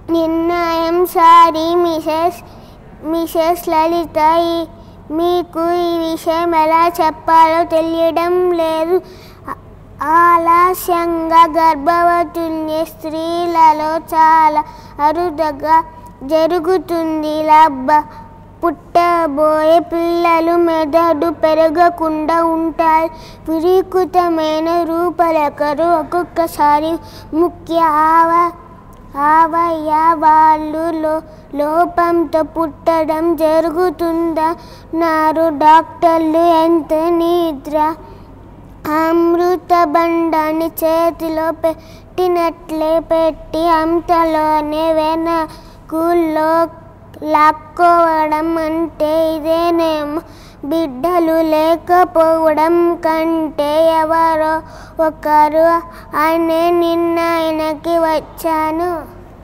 నిర్ణయం sorry Mrs లలిత, మీకు ఈ విషయం ఎలా చెప్పాలో తెలియడం లేదు. ఆలస్యంగా గర్భవతుల్ని స్త్రీలలో చాలా అరుదుగా జరుగుతుంది. పుట్టబోయే పిల్లలు మెదడు పెరగకుండా ఉంటారు. వికృతమైన రూపరేఖలు, ఒక్కొక్కసారి ముఖ్య అవయవాలు లోపంతో పుట్టడం జరుగుతుందన్నారు డాక్టర్లు. ఎంత నిద్ర! అమృత బండాన్ని చేతిలో పెట్టినట్లే పెట్టి అంతలోనే వెనక్కు లాక్కోవడం అంటే ఇదేనేమో. బిడ్డలు లేకపోవడం కంటే ఎవరో ఒకరు అనే నిర్ణయానికి వచ్చాను.